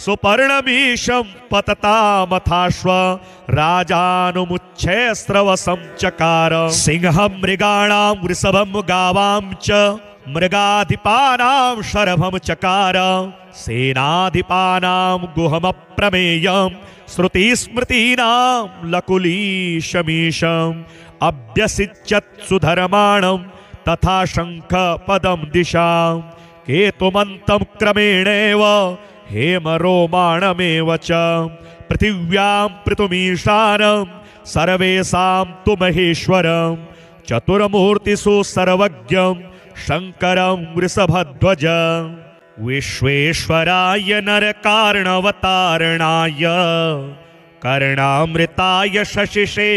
सुपर्णमीशं पततामथाश्व राजानुमुच्छेस्रवसं चकार सिंहं मृगाणां वृषभं गावां च मृगाधिपानां शरभं चकार सेनाधिपानां गुहमप्रमेयं श्रुतिस्मृतीनां लकुलीशमीशम् अभ्यसिच्यत्सुधर्माणं तथा शङ्खपदं दिशां केतुमन्तं क्रमेणैव हेमरोमाणमेव च पृथिव्यां पृथुमीशानं सर्वेषां तु महेश्वरं चतुर्मूर्तिषु सर्वज्ञं शङ्करं वृषभध्वज विश्वेश्वराय नरकार्णवतारणाय कर्णामृताय शशिशेखरधारणाय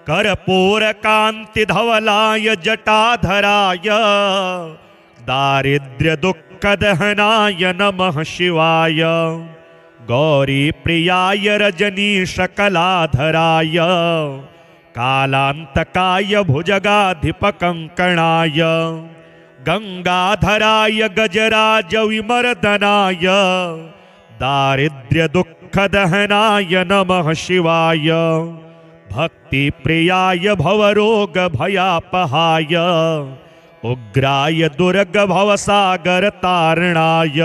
कर्पूरकान्तिधवलाय जटाधराय दारिद्र्यदुःखदहनाय नमः शिवाय गौरीप्रियाय रजनीशकलाधराय कालान्तकाय भुजगाधिपकङ्कणाय गंगाधराय गजराज विमर्दनाय दारिद्र्यदुःखदहनाय नमः शिवाय भक्तिप्रियाय भवरोगभयापहाय उग्राय दुर्गभवसागरतारणाय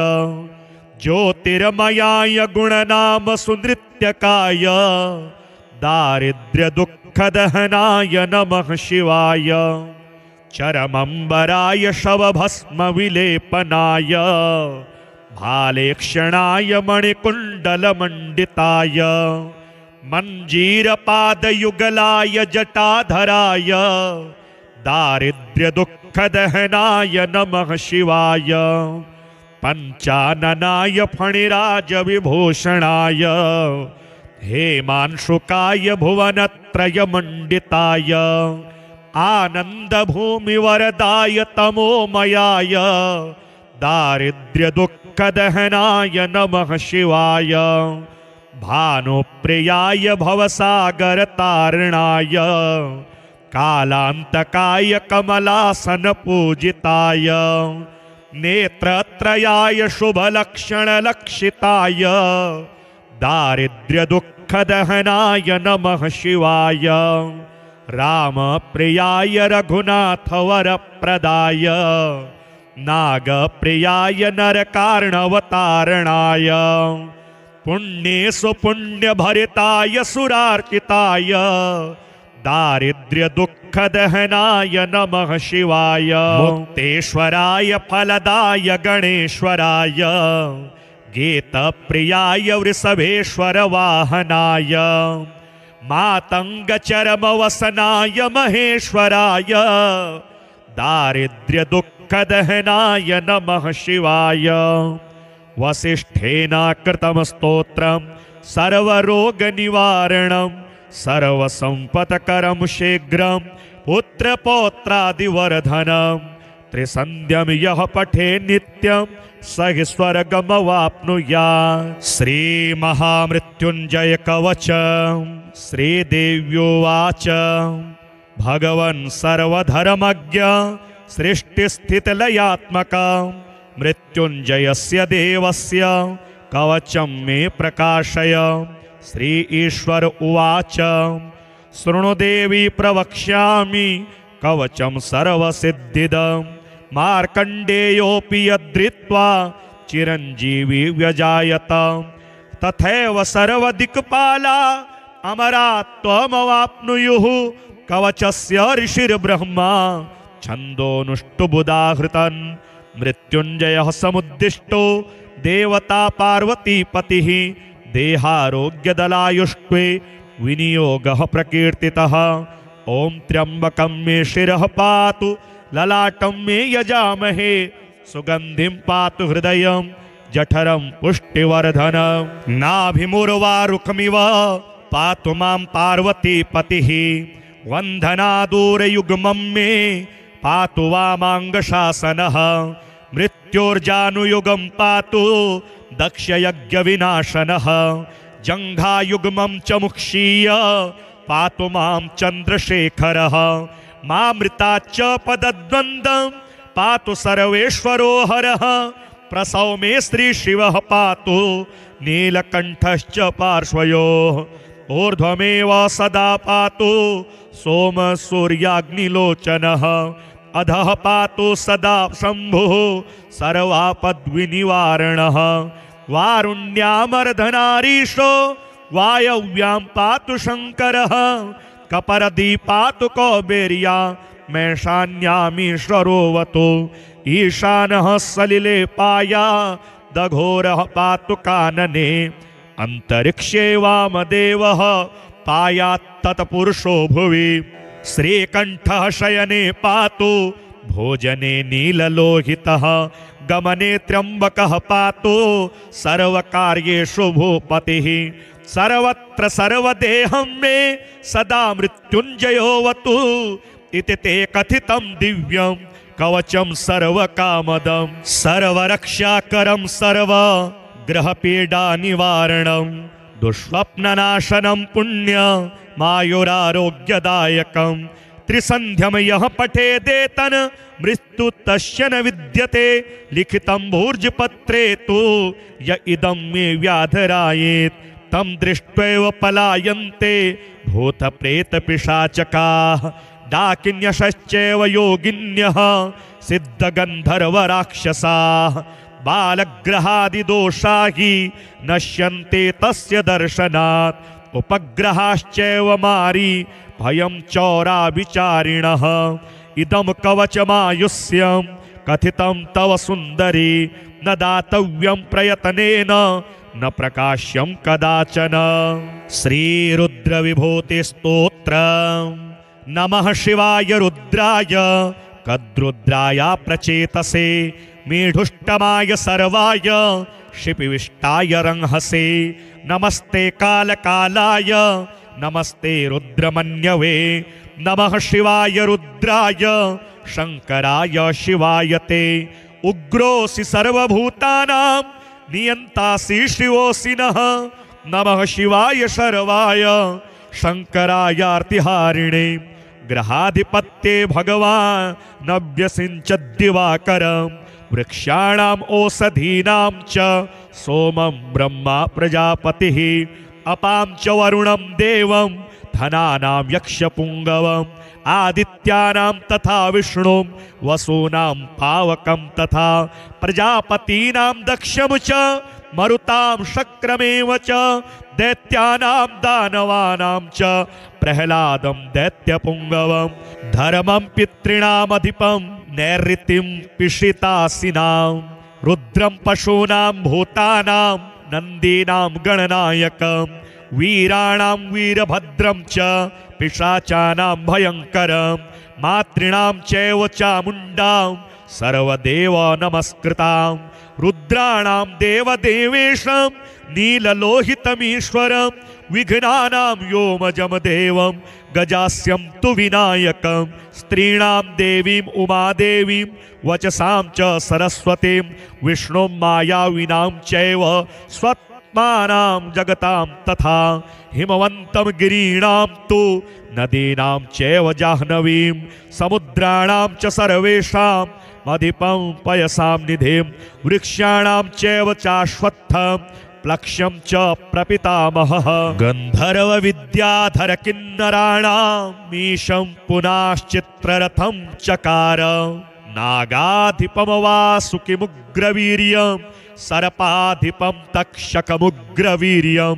ज्योतिर्मयाय गुणनाम सुनृत्यकाय दारिद्र्यदुःखदहनाय नमः शिवाय चरमंबराय शवभस्मविलेपनाय भालेक्षणाय मणिकुण्डलमण्डिताय मञ्जीरपादयुगलाय जटाधराय दारिद्र्यदुःखदहनाय नमः शिवाय पञ्चाननाय फणिराजविभूषणाय हेमांशुकाय भुवनत्रयमण्डिताय आनन्दभूमिवरदाय तमोमयाय दारिद्र्यदुःखदहनाय नमः शिवाय भानुप्रियाय भवसागरतारणाय कालान्तकाय कमलासनपूजिताय नेत्रत्रयाय शुभलक्षणलक्षिताय दारिद्र्यदुःखदहनाय नमः शिवाय रामप्रियाय रघुनाथवरप्रदाय नागप्रियाय नरकार्णवतारणाय पुण्येषु पुण्यभरिताय सुरार्चिताय दारिद्र्यदुःखदहनाय नमः शिवाय मुक्तेश्वराय फलदाय गणेश्वराय गीतप्रियाय वृषभेश्वर वाहनाय मातङ्गचरमवसनाय महेश्वराय दारिद्र्यदुःखदहनाय नमः शिवाय वसिष्ठेन कृतं स्तोत्रं सर्वरोगनिवारणं सर्वसम्पत्करं शीघ्रं पुत्रपौत्रादिवर्धनं त्रिसन्ध्यं यः पठे नित्यं स हि स्वर्गमवाप्नुयात्। श्रीमहामृत्युञ्जय कवच श्रीदेव्योवाच भगवन् सर्वधर्मज्ञ सृष्टिस्थितिलयात्मकं मृत्युञ्जयस्य देवस्य कवचं मे प्रकाशय। श्री ईश्वर उवाच शृणु देवी प्रवक्ष्यामि कवचं सर्वसिद्धिदं। मार्कण्डेयोऽपि यद्धृत्वा चिरञ्जीवी व्यजायत तथैव सर्वदिक्पाला अमरात्वमवाप्नुयुः। कवचस्य ऋषिर्ब्रह्मा छन्दोनुष्टुबुधाहृतन्। मृत्युञ्जयः समुद्दिष्टो देवता पार्वतीपतिः। देहारोग्यदलायुष्टे विनियोगः प्रकीर्तितः। ॐ त्र्यम्बकं मे शिरः पातु ललाटं मे यजामहे। सुगन्धिं पातु हृदयं जठरं पुष्टिवर्धनं। नाभिमुर्वारुकमिव पातु मां पार्वतीपतिः। वन्दनादूरयुग्मं मे पातु वामाङ्गशासनः। मृत्योर्जानुयुगं पातु दक्षयज्ञविनाशनः। जङ्घायुग्मं च मुक्षीय पातु मां चन्द्रशेखरः। मामृताच्च पदद्वन्द्वं पातु सर्वेश्वरो हरः। प्रसव मे श्रीशिवः पातु नीलकण्ठश्च पार्श्वयोः। ऊर्ध्वमेव सदा पातु सोमसूर्याग्निलोचनः। अधः पातु सदा शम्भुः सर्वापद्विनिवारणः। वारुण्यामर्धनारीशो वायव्यां पातु शङ्करः। कपरदी पातु कौबेर्या मैशान्यामीश्वरोऽवतु। ईशानः सलिले पाया दघोरः पातु कानने। अन्तरिक्षे वामदेवः पायात्तत्पुरुषो भुवि। श्रीकण्ठः शयने पातु भोजने नीललोहितः। गमने त्र्यम्बकः पातु सर्वकार्येषु भूपतिः। सर्वत्र सर्वदेहं मे सदा मृत्युञ्जयोऽवतु। इति ते कथितं दिव्यं कवचं सर्वकामदं। सर्वरक्षाकरं सर्वग्रहपीडानिवारणं। दुःस्वप्ननाशनं पुण्यमायुरारोग्यदायकं। त्रिसन्ध्यं यः पठेदेतन् मृत्यु तस्य न विद्यते। लिखितं भूर्जपत्रे तु य इदं मे व्याधरायेत्। तं दृष्ट्वैव पलायन्ते भूतप्रेतपिशाचकाः। डाकिन्यश्चैव योगिन्यः सिद्धगन्धर्वराक्षसाः। बालग्रहादिदोषा हि नश्यन्ते तस्य दर्शनात्। उपग्रहाश्चैव मारी भयं चौराविचारिणः। इदं कवचमायुष्यं कथितं तव सुन्दरी। न दातव्यं प्रयत्नेन न प्रकाश्यं कदाचन। श्रीरुद्रविभूतिस्तोत्रम्। नमः शिवाय रुद्राय कद्रुद्राय प्रचेतसे। मेढुष्टमाय सर्वाय शिपिविष्टाय रंहसे। नमस्ते कालकालाय नमस्ते रुद्रमन्यवे। नमः शिवाय रुद्राय शंकराय शिवाय ते। उग्रोऽसि सर्वभूतानां नियन्तासि शिवोऽसि नः। नमः शिवाय शर्वाय शंकरायार्तिहारिणे। ग्रहाधिपत्ये भगवान् नव्यसिञ्चद्दिवाकरम्। वृक्षाणाम् ओषधीनां च सोमं ब्रह्मा प्रजापतिः। अपां च वरुणं देवं धनानां यक्षपुङ्गवम्। आदित्यानां तथा विष्णुं वसूनां पावकं तथा। प्रजापतीनां दक्षं च मरुतां शक्रमेव च। दैत्यानां दानवानां च प्रह्लादं दैत्यपुङ्गवम्। धर्मं पितॄणामधिपं नैऋतिं पिशितासिनां। रुद्रं पशूनां भूतानां नन्दीनां गणनायकं। वीराणां वीरभद्रं च पिशाचानां भयङ्करं। मातॄणां चैव चामुण्डां सर्वदेव नमस्कृतां। रुद्राणां देवदेवेशं नीललोहितमीश्वरं। विघ्नानां योमजं देवं गजास्यं तु विनायकं। स्त्रीणां देवीं उमादेवीं वचसां च सरस्वतीं। विष्णुं मायाविनां चैव पद्मानां जगतां तथा हिमवन्तं गिरीणां तु नदीनां चैव जाह्नवीं समुद्राणां च सर्वेषां मधिपं पयसां निधिं वृक्षाणां चैव चाश्वत्थं प्लक्ष्यं च प्रपितामहः गन्धर्व विद्याधर किन्नराणां मीशं पुनश्चित्ररथं चकार नागाधिपं वासुकिमुग्रवीर्यं सर्पाधिपं तक्षकमुग्रवीर्यं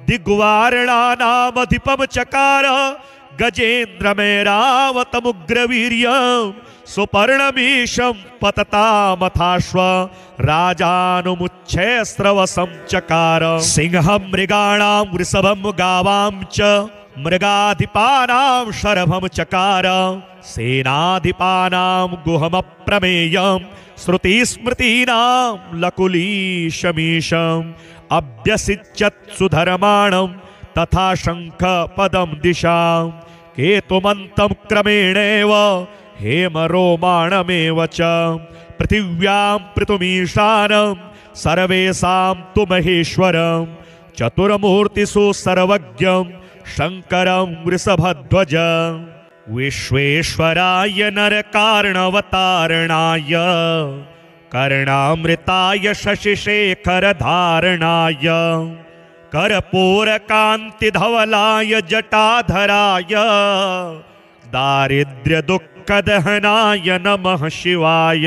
दिग्वारणानामधिपं चकार गजेन्द्रमेरावतमुग्रवीर्यं सुपर्णमीशं पततामथाश्व राजानुमुच्छे स्रवसं चकार सिंहं मृगाणां वृषभं गावां च मृगाधिपानां शरभं चकार सेनाधिपानां गुहमप्रमेयं श्रुतिस्मृतीनां लकुलीशमीशम् अभ्यसिच्यत्सुधर्माणं तथा शङ्खपदं दिशां केतुमन्तं क्रमेणैव हेमरोमाणमेव च पृथिव्यां पृथुमीशानं सर्वेषां तु महेश्वरं चतुर्मूर्तिषु सर्वज्ञं शङ्करं वृषभध्वज विश्वेश्वराय नरकार्णवतारणाय कर्णामृताय शशिशेखरधारणाय कर्पूरकान्तिधवलाय जटाधराय दारिद्र्यदुःखदहनाय नमः शिवाय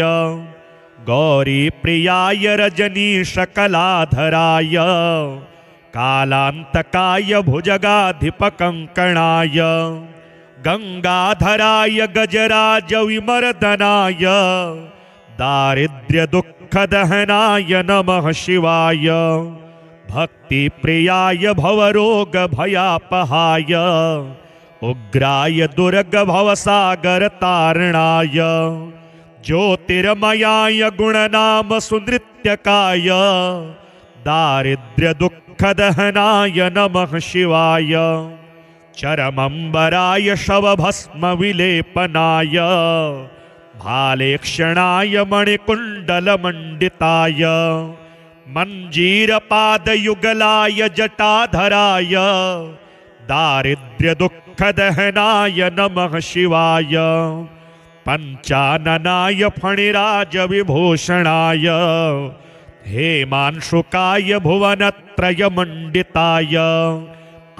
गौरीप्रियाय रजनीशकलाधराय कालान्तकाय भुजगाधिपकङ्कणाय गंगाधराय गजराज विमर्दनाय दारिद्र्यदुःखदहनाय नमः शिवाय भक्तिप्रियाय भवरोगभयापहाय उग्राय दुर्गभवसागरतारणाय ज्योतिर्मयाय गुणनाम सुनृत्यकाय दारिद्र्यदुःखदहनाय नमः शिवाय चरमंबराय शवभस्मविलेपनाय भालेक्षणाय मणिकुण्डलमण्डिताय मञ्जीरपादयुगलाय जटाधराय दारिद्र्यदुःखदहनाय नमः शिवाय पञ्चाननाय फणिराजविभूषणाय हेमांशुकाय भुवनत्रयमण्डिताय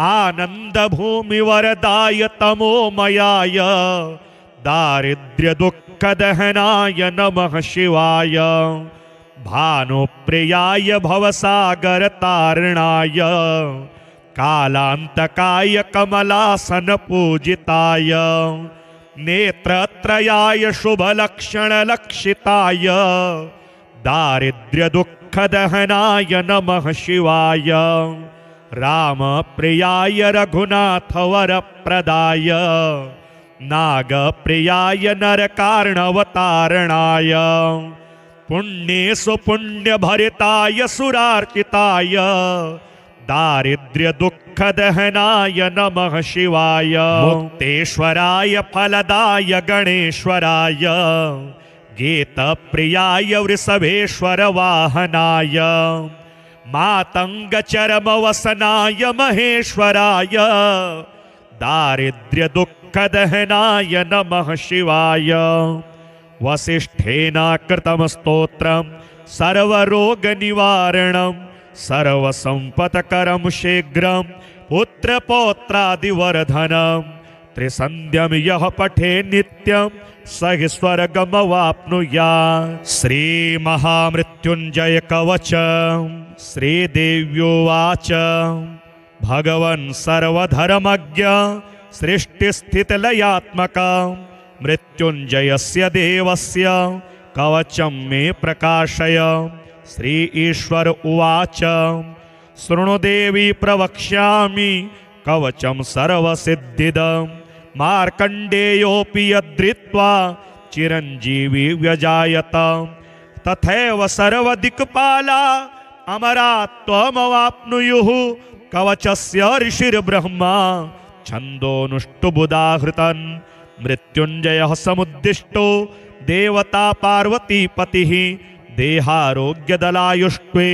आनन्दभूमिवरदाय तमोमयाय दारिद्र्यदुःखदहनाय नमः शिवाय भानुप्रियाय भवसागरतारणाय कालान्तकाय कमलासनपूजिताय नेत्रत्रयाय शुभलक्षणलक्षिताय दारिद्र्यदुःखदहनाय नमः शिवाय रामप्रियाय रघुनाथवरप्रदाय नागप्रियाय नरकार्णवतारणाय पुण्येषु पुण्यभरिताय सुरार्चिताय दारिद्र्यदुःखदहनाय नमः शिवाय मुक्तेश्वराय फलदाय गणेश्वराय गीतप्रियाय वृषभेश्वर वाहनाय मातंगचरमवसनाय महेश्वराय दारिद्र्यदुःखदहनाय नमः शिवाय वसिष्ठेन कृतं स्तोत्रं सर्वरोगनिवारणं सर्वसम्पत्करं शीघ्रं पुत्रपौत्रादिवर्धनं त्रिसन्ध्यं यः पठे नित्यं स हि स्वर्गमवाप्नुयात्। श्रीमहामृत्युञ्जय कवचम् श्रीदेव्योवाच भगवन् सर्वधर्मज्ञ सृष्टिस्थितिलयात्मकं मृत्युञ्जयस्य देवस्य कवचं मे प्रकाशय। श्री ईश्वर उवाच शृणु देवी प्रवक्ष्यामि कवचं सर्वसिद्धिदं मार्कण्डेयोऽपि यद्धृत्वा चिरञ्जीवी व्यजायत तथैव सर्वदिक्पाला अमरा त्वमवाप्नुयुः कवचस्य ऋषिर्ब्रह्मा छन्दोनुष्टुबुधाहृतन् मृत्युञ्जयः समुद्दिष्टो देवता पार्वतीपतिः देहारोग्यदलायुष्टे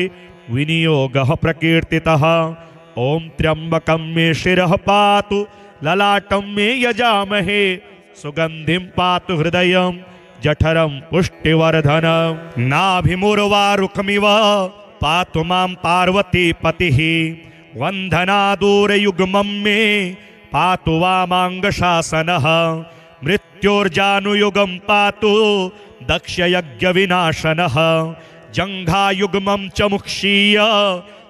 विनियोगः प्रकीर्तितः। ॐ त्र्यम्बकं मे शिरः पातु ललाटं मे यजामहे सुगन्धिं पातु हृदयं जठरं पुष्टिवर्धनं। नाभिमुर्वारुकमिव पातु मां पार्वती पतिः वन्दनादूरयुग्मं मे पातु वामाङ्गशासनः। मृत्योर्जानुयुगं पातु दक्षयज्ञविनाशनः। जङ्घायुग्मं च मुक्षीय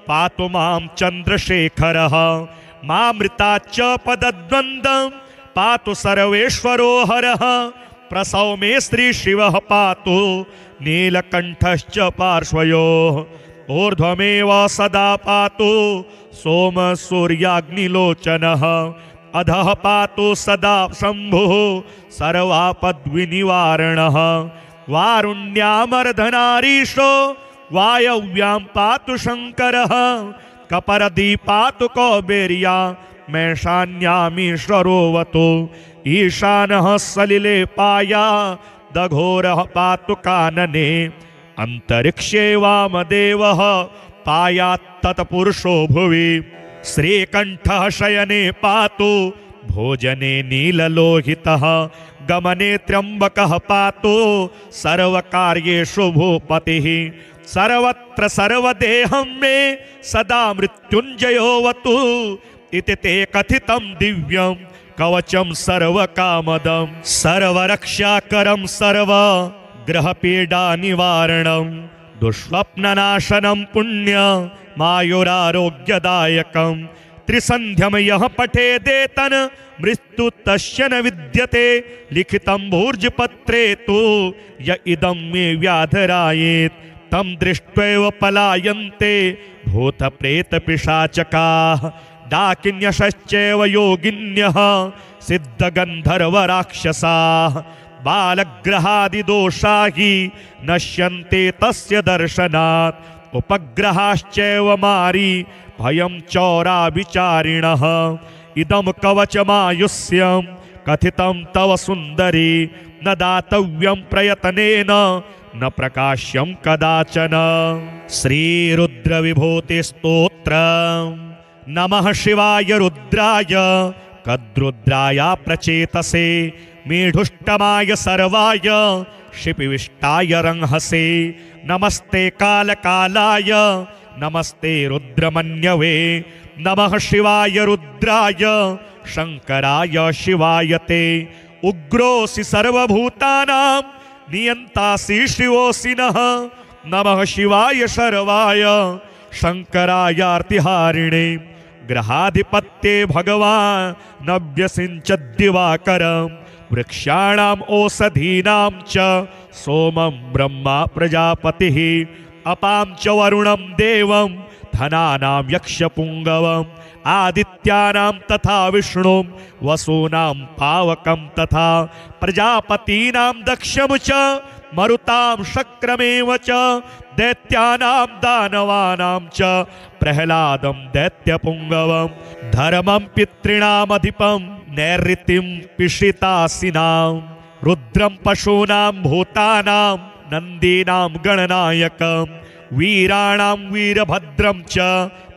पातु मां चन्द्रशेखरः। मामृताच्च पदद्वन्द्वं पातु सर्वेश्वरो हरः। प्रसव मे श्रीशिवः पातु नीलकण्ठश्च पार्श्वयोः। ऊर्ध्वमेव सदा पातु सोमसूर्याग्निलोचनः। अधः पातु सदा शम्भुः सर्वापद्विनिवारणः। वारुण्यामर्धनारीशो वायव्यां पातु शङ्करः। कपरदी पातु कौबेर्या मैशान्यामीश्वरोऽवतु। ईशानः सलिले पाया दघोरः पातु कानने। अंतरिक्षे वामदेवः पायात्तत्पुरुषो भुवि। श्रीकण्ठः शयने पातु भोजने नीललोहितः। गमने त्र्यम्बकः पातु सर्वकार्येषु भूपतिः। सर्वत्र सर्वदेहं मे सदा मृत्युञ्जयोऽवतु। इति ते कथितं दिव्यं कवचं सर्वकामदं। सर्वरक्षाकरं सर्वग्रहपीडानिवारणं। दुःस्वप्ननाशनं पुण्यमायुरारोग्यदायकं। त्रिसन्ध्यं यः पठेदेतन मृत्यु तस्य न विद्यते। लिखितं भूर्जपत्रे तु य इदं मे व्याधरायेत्। तं दृष्ट्वैव पलायन्ते भूतप्रेतपिशाचकाः। डाकिन्यश्चैव योगिन्यः सिद्धगन्धर्वराक्षसाः। बालग्रहादिदोषा हि नश्यन्ते तस्य दर्शनात्। उपग्रहाश्चैव मारी भयं चौराभिचारिणः। इदं कवचमायुष्यं कथितं तव सुन्दरी। न दातव्यं प्रयत्नेन न प्रकाश्यं कदाचन। श्रीरुद्रविभूतिस्तोत्रम्। नमः शिवाय रुद्राय कद्रुद्राय प्रचेतसे। मेढुष्टमाय सर्वाय शिपिविष्टाय रंहसे। नमस्ते कालकालाय नमस्ते रुद्रमन्यवे। नमः शिवाय रुद्राय शंकराय शिवाय ते। उग्रोऽसि सर्वभूतानां नियन्तासि शिवोऽसि नः। नमः शिवाय शर्वाय शंकरायार्तिहारिणे। ग्रहाधिपत्ये भगवान् नव्यसिञ्चद्दिवाकरम्। वृक्षाणाम् ओषधीनां च सोमं ब्रह्मा प्रजापतिः। अपां च वरुणं देवं धनानां यक्षपुङ्गवम्। आदित्यानां तथा विष्णुं वसूनां पावकं तथा। प्रजापतीनां दक्षं च मरुतां शक्रमेव च। दैत्यानां दानवानां च प्रह्लादं दैत्यपुङ्गवम्। धर्मं पितॄणामधिपं नैऋतिं पिशितासिनां। रुद्रं पशूनां भूतानां नन्दीनां गणनायकं। वीराणां वीरभद्रं च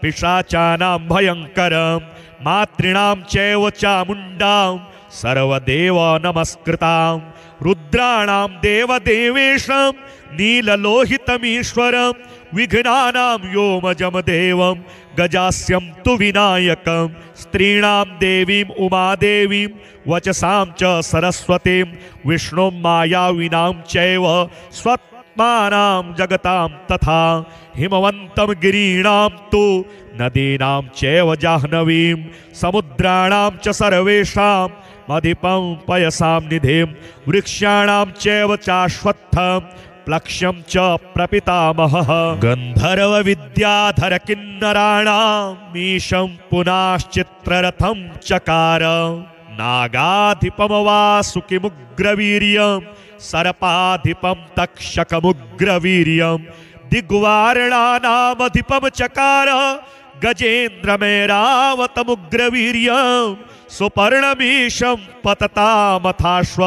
पिशाचानां भयङ्करं। मातॄणां चैव चामुण्डां सर्वदेव नमस्कृतां। रुद्राणां देवदेवेशं नीललोहितमीश्वरं। विघ्नानां योमजं देवं गजास्यं तु विनायकं। स्त्रीणां देवीं उमादेवीं वचसां च सरस्वतीं। विष्णुं मायाविनां चैव स्वत्मानां जगतां तथा। हिमवन्तं गिरीणां तु नदीनां चैव जाह्नवीं। समुद्राणां च सर्वेषां मधिपं पयसां निधिं। वृक्षाणां चैव चाश्वत्थं प्लक्ष्यं च प्रपितामहः। गन्धर्वविद्याधर किन्नराणां मीशं पुनश्चित्ररथं चकार। नागाधिपं वासुकिमुग्रवीर्यं सर्पाधिपं तक्षकमुग्रवीर्यं। दिग्वारणानामधिपं चकार गजेन्द्रमेरावतमुग्रवीर्यं। सुपर्णमीशं पततामथाश्व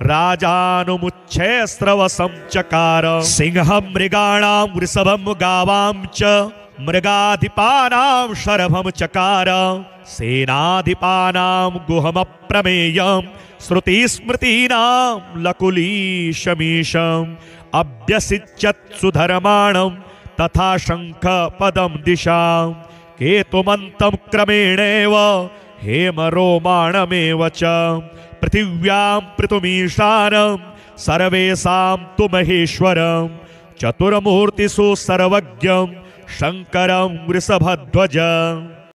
राजानुमुच्छे स्रवसं चकार सिंहं मृगाणां वृषभं गावां च मृगाधिपानां शरभं चकार सेनाधिपानां गुहमप्रमेयं श्रुतिस्मृतीनां लकुलीशमीशम् अभ्यसिच्यत् सुधर्माणं तथा शङ्खपदं दिशां केतुमन्तं क्रमेणेव हेमरोमाणमेव च पृथिव्यां पृथुमीशानं सर्वेषां तु महेश्वरं चतुर्मूर्तिषु सर्वज्ञं शङ्करं वृषभध्वजम्